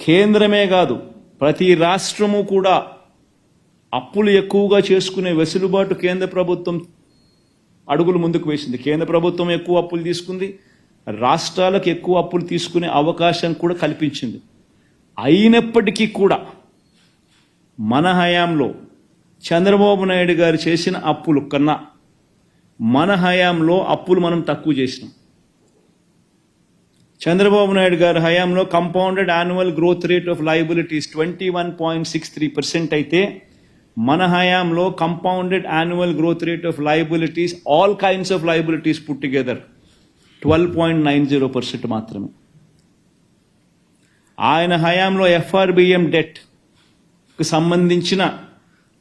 కేంద్రమే కాదు ప్రతి రాష్ట్రము కూడా అప్పులు ఎక్కువగా చేసుకునే వెసులుబాటు కేంద్ర ప్రభుత్వం అడుగులు ముందుకు వేసింది. కేంద్ర ప్రభుత్వం ఎక్కువ అప్పులు తీసుకుంది, రాష్ట్రాలకు ఎక్కువ అప్పులు తీసుకునే అవకాశం కూడా కల్పించింది. అయినప్పటికీ కూడా మన హయాంలో చంద్రబాబు నాయుడు గారు చేసిన అప్పులు కన్నా మన హయాంలో అప్పులు మనం తక్కువ చేసినాం. చంద్రబాబు నాయుడు గారి హయాంలో compounded annual growth rate of liabilities 21.63% అయితే మన హయాంలో compounded annual growth rate of liabilities all kinds of liabilities put together 12.90% మాత్రమే. ఆయన హయాంలో ఎఫ్ఆర్బిఎం డెట్కి సంబంధించిన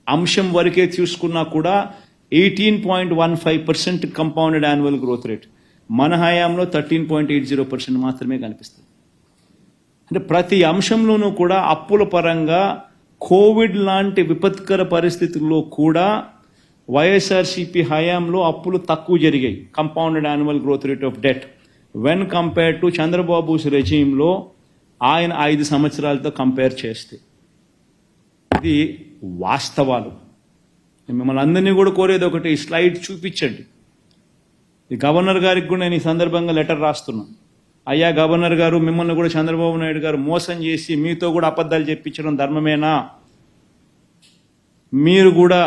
అంశం వరకే చూసుకున్నా కూడా 18.15% కంపౌండెడ్ యాన్యువల్ గ్రోత్ రేట్, మన హయాంలో 13.80% మాత్రమే కనిపిస్తుంది. అంటే ప్రతి అంశంలోనూ కూడా అప్పుల పరంగా కోవిడ్ లాంటి విపత్కర పరిస్థితుల్లో కూడా వైఎస్ఆర్సీపీ హయాంలో అప్పులు తక్కువ జరిగాయి. Compounded annual growth rate of debt when compare to Chandrababu's రెజీమ్లో ఆయన 5 సంవత్సరాలతో కంపేర్ చేస్తే. ఇది వాస్తవాలు. మిమ్మల్ని అందరినీ కూడా కోరేది ఒకటి, స్లైడ్ చూపించండి. ఈ గవర్నర్ గారికి కూడా నేను ఈ సందర్భంగా లెటర్ రాస్తున్నాను. అయ్యా గవర్నర్ గారు, మిమ్మల్ని కూడా చంద్రబాబు నాయుడు గారు మోసం చేసి మీతో కూడా అబద్ధాలు చెప్పించడం ధర్మమేనా? మీరు కూడా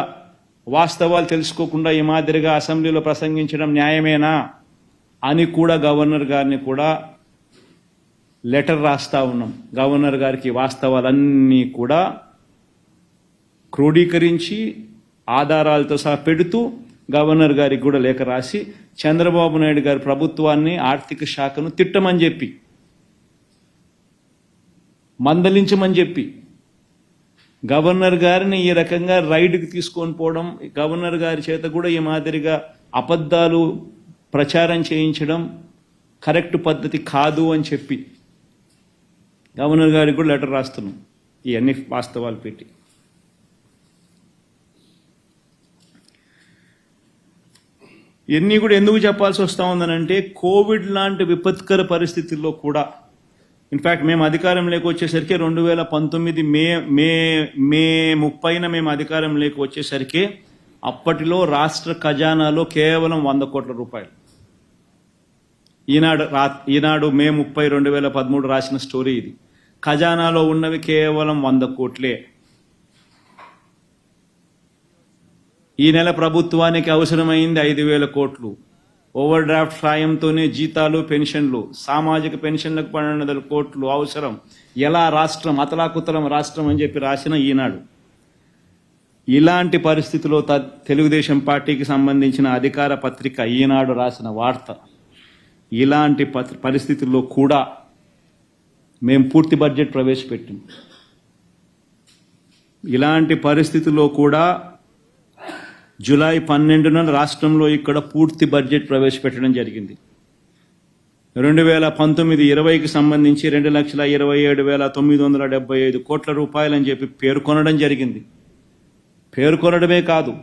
వాస్తవాలు తెలుసుకోకుండా ఈ మాదిరిగా అసెంబ్లీలో ప్రసంగించడం న్యాయమేనా అని కూడా గవర్నర్ గారిని కూడా లెటర్ రాస్తా ఉన్నాం. గవర్నర్ గారికి వాస్తవాలన్నీ కూడా క్రోడీకరించి ఆధారాలతో సహా పెడుతూ గవర్నర్ గారికి కూడా లేఖ రాసి చంద్రబాబు నాయుడు గారి ప్రభుత్వాన్ని, ఆర్థిక శాఖను తిట్టమని చెప్పి, మందలించమని చెప్పి, గవర్నర్ గారిని ఈ రకంగా రైడ్కి తీసుకొని పోవడం, గవర్నర్ గారి చేత కూడా ఈ మాదిరిగా అబద్ధాలు ప్రచారం చేయించడం కరెక్ట్ పద్ధతి కాదు అని చెప్పి గవర్నర్ గారికి కూడా లెటర్ రాస్తున్నాం ఇవన్నీ వాస్తవాలు పెట్టి. ఇవన్నీ కూడా ఎందుకు చెప్పాల్సి వస్తూ ఉందనంటే, కోవిడ్ లాంటి విపత్కర పరిస్థితుల్లో కూడా, ఇన్ఫ్యాక్ట్ మేము అధికారంలోకి వచ్చేసరికి 2019 మే 30న మేము అధికారంలోకి వచ్చేసరికి అప్పటిలో రాష్ట్ర ఖజానాలో కేవలం 100 కోట్ల రూపాయలు. ఈనాడు మే 30, 2013 రాసిన స్టోరీ ఇది. ఖజానాలో ఉన్నవి కేవలం 100 కోట్లే. ఈ నెల ప్రభుత్వానికి అవసరమైంది 5,000 కోట్లు. ఓవర్ డ్రాఫ్ట్ సాయంతోనే జీతాలు, పెన్షన్లు, సామాజిక పెన్షన్లకు 1200 కోట్లు అవసరం. ఎలా రాష్ట్రం, అతలాకుతలం రాష్ట్రం అని చెప్పి రాసిన ఈనాడు. ఇలాంటి పరిస్థితిలో తెలుగుదేశం పార్టీకి సంబంధించిన అధికార పత్రిక ఈనాడు రాసిన వార్త. ఇలాంటి పరిస్థితుల్లో కూడా మేము పూర్తి బడ్జెట్ ప్రవేశపెట్టాం. ఇలాంటి పరిస్థితుల్లో కూడా జూలై 12న రాష్ట్రంలో ఇక్కడ పూర్తి బడ్జెట్ ప్రవేశపెట్టడం జరిగింది. 2019-20కి సంబంధించి 2,27,975 కోట్ల రూపాయలు అని చెప్పి పేర్కొనడం జరిగింది. పేర్కొనడమే కాదు,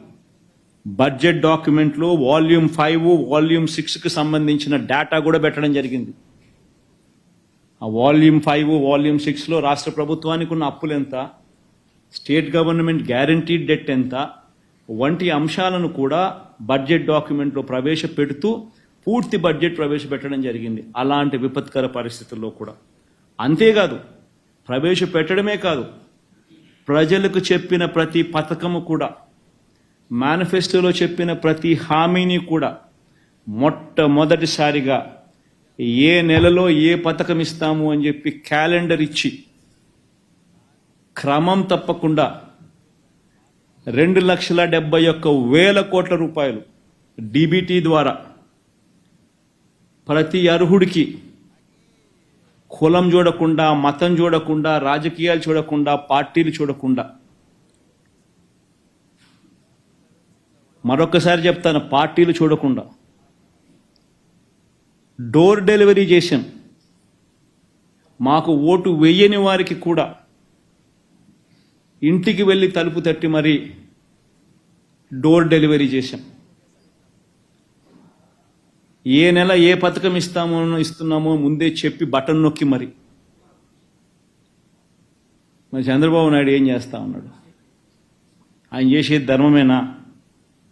బడ్జెట్ డాక్యుమెంట్లో వాల్యూమ్ 5, వాల్యూమ్ 6కి సంబంధించిన డేటా కూడా పెట్టడం జరిగింది. ఆ వాల్యూమ్ 5, వాల్యూమ్ 6లో రాష్ట్ర ప్రభుత్వానికి ఉన్న అప్పులు ఎంత, స్టేట్ గవర్నమెంట్ గ్యారంటీడ్ డెట్ ఎంత వంటి అంశాలను కూడా బడ్జెట్ డాక్యుమెంట్లో ప్రవేశపెడుతూ పూర్తి బడ్జెట్ ప్రవేశపెట్టడం జరిగింది. అలాంటి విపత్కర పరిస్థితుల్లో కూడా. అంతేకాదు, ప్రవేశపెట్టడమే కాదు, ప్రజలకు చెప్పిన ప్రతి పథకము కూడా, మేనిఫెస్టోలో చెప్పిన ప్రతి హామీని కూడా మొట్టమొదటిసారిగా ఏ నెలలో ఏ పథకం ఇస్తాము అని చెప్పి క్యాలెండర్ ఇచ్చి క్రమం తప్పకుండా 2,71,000 కోట్ల రూపాయలు డీబీటీ ద్వారా ప్రతి అర్హుడికి కులం చూడకుండా, మతం చూడకుండా, రాజకీయాలు చూడకుండా, పార్టీలు చూడకుండా, మరొకసారి చెప్తాను, పార్టీలు చూడకుండా డోర్ డెలివరీ చేశాం. మాకు ఓటు వేయని వారికి కూడా ఇంటికి వెళ్ళి తలుపు తట్టి మరీ డోర్ డెలివరీ చేశాం. ఏ నెల ఏ పథకం ఇస్తున్నామో ముందే చెప్పి బటన్ నొక్కి మరి మరి చంద్రబాబు నాయుడు ఏం చేస్తా ఉన్నాడు? ఆయన చేసేది ధర్మమేనా?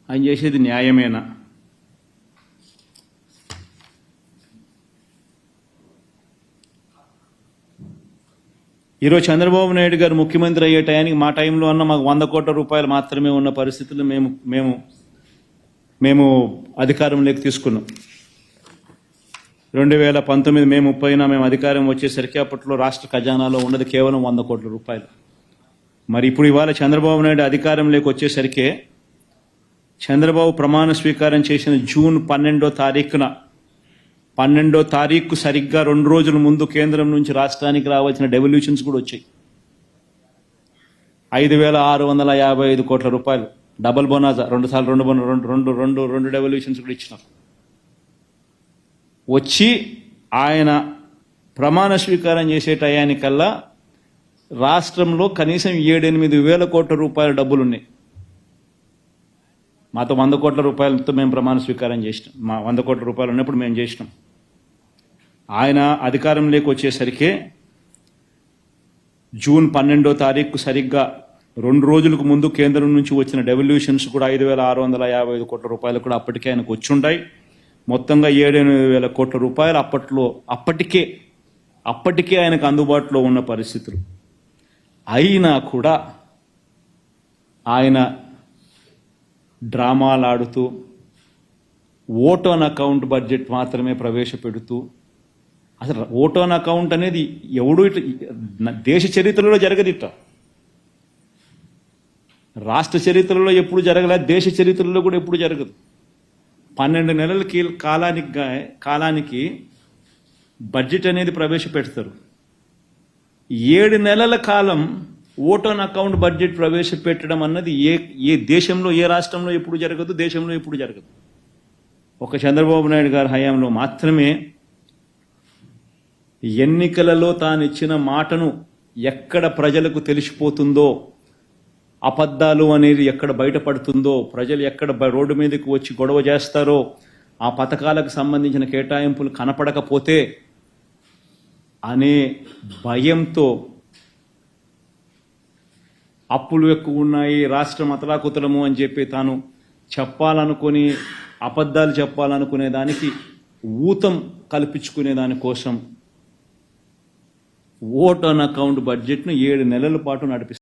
ఆయన చేసేది న్యాయమేనా? ఈరోజు చంద్రబాబు నాయుడు గారు ముఖ్యమంత్రి అయ్యే టయానికి మా టైంలో అన్న మాకు 100 కోట్ల రూపాయలు మాత్రమే ఉన్న పరిస్థితులు మేము అధికారంలోకి తీసుకున్నాం. 2019 మే 30న మేము అధికారం వచ్చేసరికి అప్పట్లో రాష్ట్ర ఖజానాలో ఉన్నది కేవలం 100 కోట్ల రూపాయలు. మరి ఇప్పుడు ఇవాళ చంద్రబాబు నాయుడు అధికారంలోకి వచ్చేసరికి చంద్రబాబు ప్రమాణ స్వీకారం చేసిన జూన్ 12వ తారీఖు సరిగ్గా 2 రోజుల ముందు కేంద్రం నుంచి రాష్ట్రానికి రావాల్సిన డెవల్యూషన్స్ కూడా వచ్చాయి. 5,655 కోట్ల రూపాయలు డబల్ బోనాజా, 2 సార్లు 2 డెవల్యూషన్స్ కూడా ఇచ్చినారు. వచ్చి ఆయన ప్రమాణ స్వీకారం చేసే టయానికల్లా రాష్ట్రంలో కనీసం 7-8 వేల కోట్ల రూపాయల డబ్బులు ఉన్నాయి. మాతో 100 కోట్ల రూపాయలతో మేము ప్రమాణ స్వీకారం చేసినాం. మా 100 కోట్ల రూపాయలు ఉన్నప్పుడు మేము చేసినాం. ఆయన అధికారంలోకి వచ్చేసరికి జూన్ 12వ తారీఖు సరిగ్గా 2 రోజులకు ముందు కేంద్రం నుంచి వచ్చిన డెవల్యూషన్స్ కూడా 5,655 కోట్ల రూపాయలు కూడా అప్పటికే ఆయనకు వచ్చుంటాయి. మొత్తంగా 7-8 వేల కోట్ల రూపాయలు అప్పటికే ఆయనకు అందుబాటులో ఉన్న పరిస్థితులు. అయినా కూడా ఆయన డ్రామాలాడుతూ ఓట్ ఆన్ అకౌంట్ బడ్జెట్ మాత్రమే ప్రవేశపెడుతూ, అసలు ఓట్ ఆన్ అకౌంట్ అనేది ఎవడు దేశ చరిత్రలో జరగదు. రాష్ట్ర చరిత్రలో ఎప్పుడు జరగలేదు, దేశ చరిత్రలో కూడా ఎప్పుడు జరగదు. 12 నెలల కాలానికి బడ్జెట్ అనేది ప్రవేశపెడతారు. 7 నెలల కాలం ఓట్ ఆన్ అకౌంట్ బడ్జెట్ ప్రవేశపెట్టడం అన్నది ఏ దేశంలో, ఏ రాష్ట్రంలో ఎప్పుడు జరగదు, దేశంలో ఎప్పుడు జరగదు. ఒక చంద్రబాబు నాయుడు గారి హయాంలో మాత్రమే ఎన్నికలలో తాను ఇచ్చిన మాటను ఎక్కడ ప్రజలకు తెలిసిపోతుందో, అబద్ధాలు అనేది ఎక్కడ బయటపడుతుందో, ప్రజలు ఎక్కడ రోడ్డు మీదకి వచ్చి గొడవ చేస్తారో, ఆ పథకాలకు సంబంధించిన కేటాయింపులు కనపడకపోతే అనే భయంతో అప్పులు ఎక్కువ ఉన్నాయి, రాష్ట్రం అతలాకుతలము అని చెప్పి తాను చెప్పాలనుకుని అబద్ధాలు చెప్పాలనుకునే దానికి ఊతం కల్పించుకునే దానికోసం ఓట్ ఆన్ అకౌంట్ బడ్జెట్ను 7 నెలల పాటు నడిపిస్తారు.